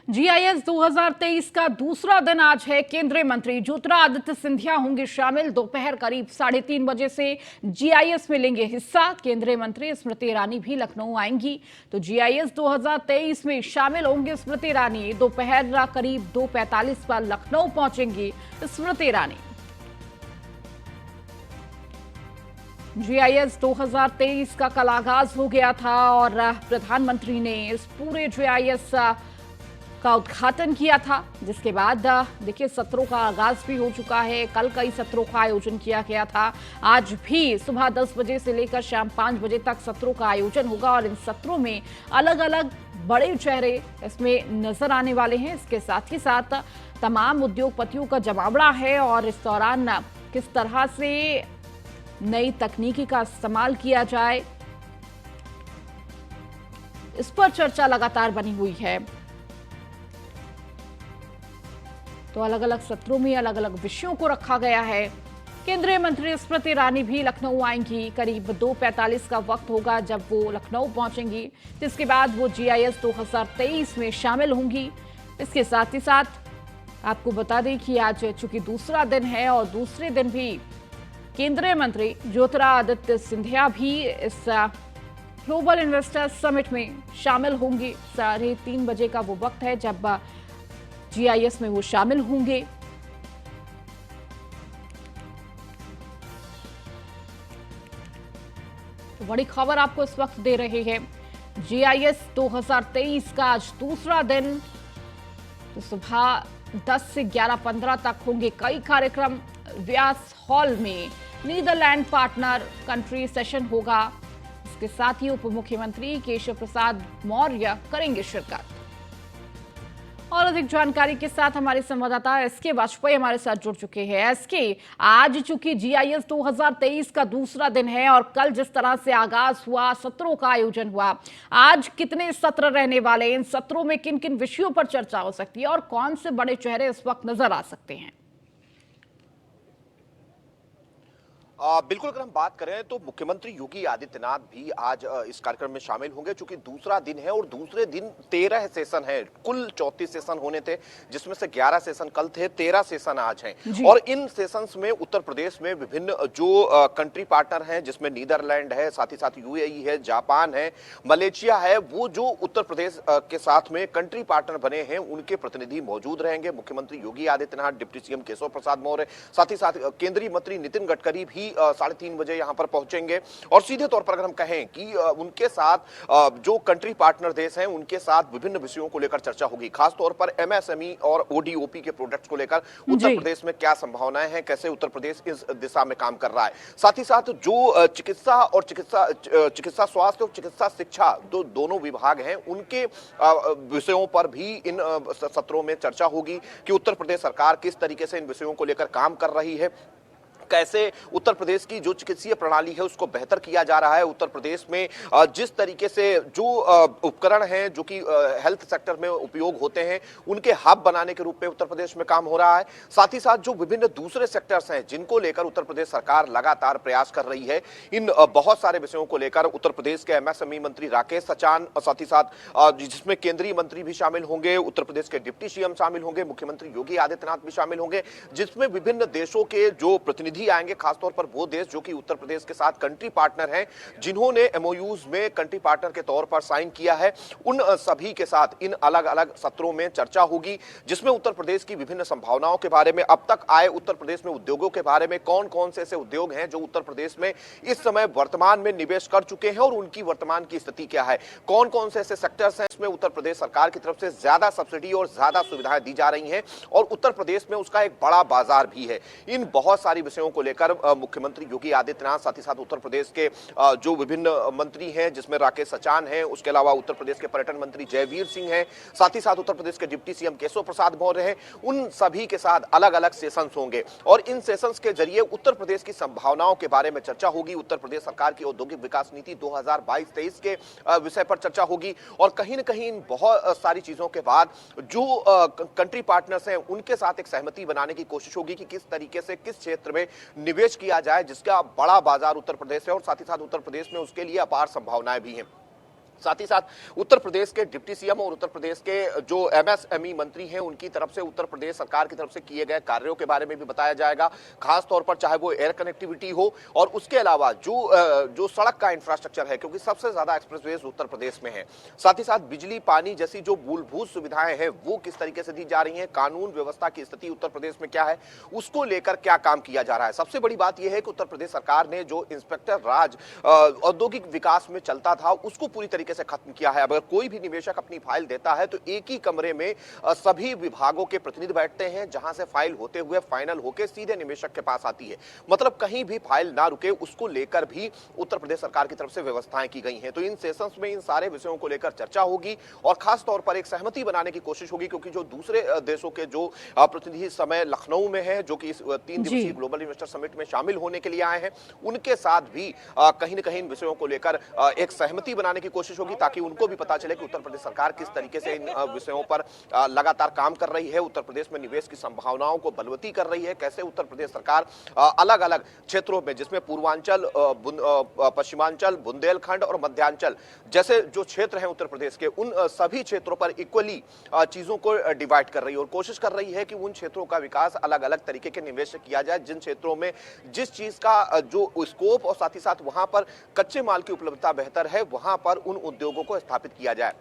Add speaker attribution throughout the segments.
Speaker 1: GIS 2023 का दूसरा दिन आज है। केंद्रीय मंत्री ज्योतिरादित्य सिंधिया होंगे शामिल। दोपहर करीब 3:30 बजे से जीआईएस में लेंगे हिस्सा। केंद्रीय मंत्री स्मृति ईरानी भी लखनऊ आएंगी, तो जीआईएस 2023 में शामिल होंगे स्मृति ईरानी। दोपहर करीब 2:45 पर लखनऊ पहुंचेंगी स्मृति ईरानी। जीआईएस 2023 का कल आगाज हो गया था और प्रधानमंत्री ने इस पूरे जीआईएस का उद्घाटन किया था, जिसके बाद देखिए सत्रों का आगाज भी हो चुका है। कल कई सत्रों का आयोजन किया गया था। आज भी सुबह 10 बजे से लेकर शाम 5 बजे तक सत्रों का आयोजन होगा और इन सत्रों में अलग अलग बड़े चेहरे इसमें नजर आने वाले हैं। इसके साथ ही साथ तमाम उद्योगपतियों का जमावड़ा है और इस दौरान किस तरह से नई तकनीकी का इस्तेमाल किया जाए, इस पर चर्चा लगातार बनी हुई है। तो अलग अलग सत्रों में अलग अलग विषयों को रखा गया है। केंद्रीय मंत्री स्मृति ईरानी भी लखनऊ आएंगी। करीब 2:45 का वक्त होगा जब वो लखनऊ पहुंचेंगी, जिसके बाद वो जीआईएस 2023 में शामिल होंगी। इसके साथ ही साथ आपको बता दें कि आज चूंकि दूसरा दिन है और दूसरे दिन भी केंद्रीय मंत्री ज्योतिरादित्य सिंधिया भी इस ग्लोबल इन्वेस्टर्स समिट में शामिल होंगे। 3:30 बजे का वो वक्त है जब जीआईएस में वो शामिल होंगे। तो बड़ी खबर आपको इस वक्त दे रहे हैं। जीआईएस 2023 का आज दूसरा दिन, तो सुबह 10 से 11:15 तक होंगे कई कार्यक्रम। व्यास हॉल में नीदरलैंड पार्टनर कंट्री सेशन होगा। इसके साथ ही उप मुख्यमंत्री केशव प्रसाद मौर्य करेंगे शिरकत। और अधिक जानकारी के साथ हमारे संवाददाता एसके वाजपेयी हमारे साथ जुड़ चुके हैं। एसके, आज चूंकि जीआईएस 2023 का दूसरा दिन है और कल जिस तरह से आगाज हुआ, सत्रों का आयोजन हुआ, आज कितने सत्र रहने वाले, इन सत्रों में किन किन विषयों पर चर्चा हो सकती है और कौन से बड़े चेहरे इस वक्त नजर आ सकते हैं?
Speaker 2: बिल्कुल, अगर हम बात करें तो मुख्यमंत्री योगी आदित्यनाथ भी आज इस कार्यक्रम में शामिल होंगे, चूंकि दूसरा दिन है और दूसरे दिन 13 सेशन है। कुल 34 सेशन होने थे, जिसमें से 11 सेशन कल थे, 13 सेशन आज हैं। और इन सेशंस में उत्तर प्रदेश में विभिन्न जो कंट्री पार्टनर हैं, जिसमें नीदरलैंड है, साथ ही साथ यूएई है, जापान है, मलेशिया है, वो जो उत्तर प्रदेश के साथ में कंट्री पार्टनर बने हैं, उनके प्रतिनिधि मौजूद रहेंगे। मुख्यमंत्री योगी आदित्यनाथ, डिप्टी सीएम केशव प्रसाद मौर्य, साथ ही साथ केंद्रीय मंत्री नितिन गडकरी भी 3:30 बजे यहां पर पहुंचेंगे। और सीधे तौर पर अगर हम कहें कि उनके साथ जो कंट्री पार्टनर देश हैं, उनके साथ विभिन्न विषयों को लेकर चर्चा होगी। खासतौर पर एमएसएमई और ओडीओपी के प्रोडक्ट्स को लेकर उत्तर प्रदेश में क्या संभावनाएं हैं, कैसे उत्तर प्रदेश इस दिशा में काम कर रहा है। साथ ही साथ जो चिकित्सा स्वास्थ्य और चिकित्सा शिक्षा दोनों विभाग हैं, उनके विषयों पर भी इन सत्रों में चर्चा होगी कि उत्तर प्रदेश सरकार किस तरीके से इन विषयों को लेकर काम कर रही है, कैसे उत्तर प्रदेश की जो चिकित्सीय प्रणाली है उसको बेहतर किया जा रहा है। उत्तर प्रदेश में जिस तरीके से जो उपकरण हैं जो कि हेल्थ सेक्टर में उपयोग होते हैं, उनके हब बनाने के रूप में उत्तर प्रदेश में काम हो रहा है। साथ ही साथ जो विभिन्न दूसरे सेक्टर्स हैं जिनको लेकर उत्तर प्रदेश सरकार लगातार प्रयास कर रही है, इन बहुत सारे विषयों को लेकर उत्तर प्रदेश के एमएसएमई मंत्री राकेश सचान, साथ ही साथ जिसमें केंद्रीय मंत्री भी शामिल होंगे, उत्तर प्रदेश के डिप्टी सीएम शामिल होंगे, मुख्यमंत्री योगी आदित्यनाथ भी शामिल होंगे, जिसमें विभिन्न देशों के जो प्रतिनिधि आएंगे, खासतौर पर वो देश जो कि उत्तर प्रदेश के साथ कंट्री पार्टनर हैं, जिन्होंने एमओयूज में कंट्री पार्टनर के तौर पर साइन किया है, उन सभी के साथ इन अलग अलग सत्रों में चर्चा होगी, जिसमें उत्तर प्रदेश की विभिन्न संभावनाओं के बारे में, अब तक आए उत्तर प्रदेश में उद्योगों के बारे में, कौन कौन से ऐसे उद्योग हैं जो उत्तर प्रदेश में इस समय वर्तमान में निवेश कर चुके हैं और उनकी वर्तमान की स्थिति क्या है, कौन कौन से ऐसे सेक्टर्स हैं इसमें उत्तर प्रदेश सरकार की तरफ से ज्यादा सब्सिडी और ज्यादा सुविधाएं दी जा रही हैं और उत्तर प्रदेश में उसका एक बड़ा बाजार भी है। इन बहुत सारी विषयों को लेकर मुख्यमंत्री योगी आदित्यनाथ, साथ ही साथ उत्तर प्रदेश के जो विभिन्न मंत्री हैं, जिसमें राकेश सचान हैं, उसके अलावा उत्तर प्रदेश के पर्यटन मंत्री जयवीर सिंह हैं, साथ ही साथ उत्तर प्रदेश के डिप्टी सीएम केशव प्रसाद मौर्य हैं, उन सभी के साथ अलग अलग सेशंस होंगे और इन सेशंस के जरिए उत्तर प्रदेश की संभावनाओं के बारे में चर्चा होगी। उत्तर प्रदेश सरकार की औद्योगिक विकास नीति 2022-23 के विषय पर चर्चा होगी और कहीं न कहीं इन बहुत सारी चीजों के बाद जो कंट्री पार्टनर्स हैं, उनके साथ एक सहमति बनाने की कोशिश होगी कि किस तरीके से किस क्षेत्र में निवेश किया जाए, जिसका बड़ा बाजार उत्तर प्रदेश है और साथ ही साथ उत्तर प्रदेश में उसके लिए अपार संभावनाएं भी हैं। साथ ही साथ उत्तर प्रदेश के डिप्टी सीएम और उत्तर प्रदेश के जो एमएसएमई मंत्री हैं उनकी तरफ से उत्तर प्रदेश सरकार की तरफ से किए गए कार्यों के बारे में भी बताया जाएगा, खास तौर पर चाहे वो एयर कनेक्टिविटी हो और उसके अलावा जो सड़क का इंफ्रास्ट्रक्चर है, क्योंकि सबसे ज्यादा एक्सप्रेसवेज उत्तर प्रदेश में है। साथ ही साथ बिजली, पानी जैसी जो मूलभूत सुविधाएं हैं वो किस तरीके से दी जा रही हैं, कानून व्यवस्था की स्थिति उत्तर प्रदेश में क्या है, उसको लेकर क्या काम किया जा रहा है। सबसे बड़ी बात यह है कि उत्तर प्रदेश सरकार ने जो इंस्पेक्टर राज औद्योगिक विकास में चलता था उसको पूरी तरीके से खत्म किया है। अगर कोई भी निवेशक अपनी फाइल देता है तो एक ही कमरे में सभी विभागों के प्रतिनिधि बैठते हैं, जहां से फाइल होते हुए फाइनल होकर सीधे निवेशक के पास आती है। मतलब कहीं भी फाइल ना रुके, उसको लेकर भी उत्तर प्रदेश सरकार की तरफ से व्यवस्थाएं की गई हैं। तो इन सेशंस में इन सारे विषयों को लेकर चर्चा होगी और खास तौर पर एक सहमति बनाने की कोशिश होगी, क्योंकि जो दूसरे देशों के जो प्रतिनिधि इस समय लखनऊ में है, जो कि इस 3 दिवसीय ग्लोबल इन्वेस्टर समिट में शामिल होने के लिए आए हैं, उनके साथ भी कहीं न कहीं इन विषयों को लेकर एक सहमति बनाने की कोशिश होगी, ताकि उनको भी पता चले कि उत्तर प्रदेश सरकार किस तरीके से इन विषयों पर लगातार काम कर रही है, उत्तर प्रदेश में निवेश की संभावनाओं को बलवती कर रही है, कैसे उत्तर प्रदेश सरकार अलग अलग क्षेत्रों में, जिसमें पूर्वांचल, पश्चिमांचल, बुंदेलखंड और मध्यांचल जैसे जो क्षेत्र हैं उत्तर प्रदेश के, उन सभी क्षेत्रों पर इक्वली चीजों को डिवाइड कर रही है और कोशिश कर रही है कि उन क्षेत्रों का विकास अलग अलग तरीके के निवेश से किया जाए, जिन क्षेत्रों में जिस चीज का जो स्कोप और साथ ही साथ वहां पर कच्चे माल की उपलब्धता बेहतर है, वहां पर उन उद्योगों को स्थापित किया जाए।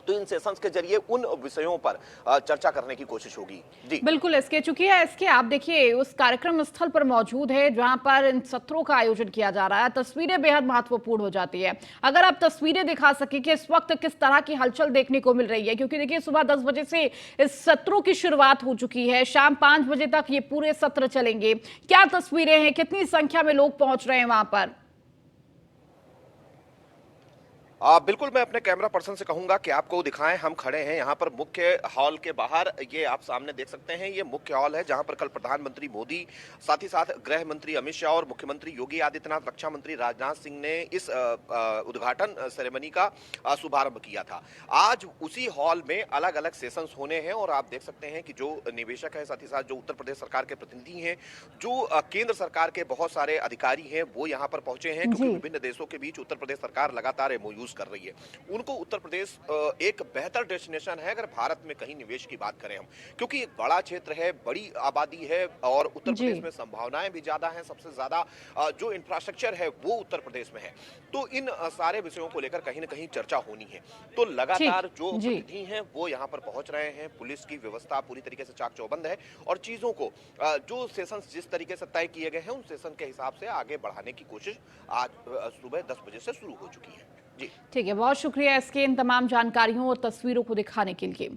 Speaker 2: तो इन सेशंस के जरिए उन विषयों पर चर्चा करने की कोशिश होगी। जी
Speaker 1: बिल्कुल। इसके चूंकि इसके आप देखिए उस कार्यक्रम स्थल पर मौजूद है जहां पर इन सत्रों का आयोजन किया जा रहा है, तस्वीरें बेहद महत्वपूर्ण हो जाती है। अगर आप तस्वीरें दिखा सके कि इस वक्त किस तरह की हलचल देखने को मिल रही है, क्योंकि देखिए सुबह 10 बजे से इस सत्रों की शुरुआत हो चुकी है, शाम 5 बजे तक ये पूरे सत्र चलेंगे। क्या तस्वीरें हैं, कितनी संख्या में लोग पहुंच रहे हैं वहां पर?
Speaker 2: बिल्कुल, मैं अपने कैमरा पर्सन से कहूंगा कि आपको दिखाएं। हम खड़े हैं यहाँ पर मुख्य हॉल के बाहर, ये आप सामने देख सकते हैं, ये मुख्य हॉल है जहां पर कल प्रधानमंत्री मोदी, साथ ही साथ गृह मंत्री अमित शाह और मुख्यमंत्री योगी आदित्यनाथ, रक्षा मंत्री राजनाथ सिंह ने इस उद्घाटन सेरेमनी का शुभारंभ किया था। आज उसी हॉल में अलग अलग सेशंस होने हैं और आप देख सकते हैं कि जो निवेशक है, साथ ही साथ जो उत्तर प्रदेश सरकार के प्रतिनिधि हैं, जो केंद्र सरकार के बहुत सारे अधिकारी हैं, वो यहाँ पर पहुंचे हैं, क्योंकि विभिन्न देशों के बीच उत्तर प्रदेश सरकार लगातार MOU कर रही है। उनको उत्तर प्रदेश एक बेहतर डेस्टिनेशन है अगर भारत में कहीं निवेश की बात करें हम, क्योंकि एक बड़ा क्षेत्र है, बड़ी आबादी है और उत्तर प्रदेश में संभावनाएं भी ज्यादा हैं। सबसे ज्यादा जो इंफ्रास्ट्रक्चर है वो उत्तर प्रदेश में है। तो इन सारे विषयों को लेकर कहीं ना कहीं चर्चा होनी है। तो लगातार जो प्रतिनिधि हैं वो यहाँ पर पहुंच रहे हैं, पुलिस की व्यवस्था पूरी तरीके से चाक चौबंद है और चीजों को जो सेशन जिस तरीके से तय किए गए हैं उन सेशन के हिसाब से आगे बढ़ाने की कोशिश आज सुबह 10 बजे से शुरू हो चुकी है। जी
Speaker 1: ठीक है, बहुत शुक्रिया इसके इन तमाम जानकारियों और तस्वीरों को दिखाने के लिए।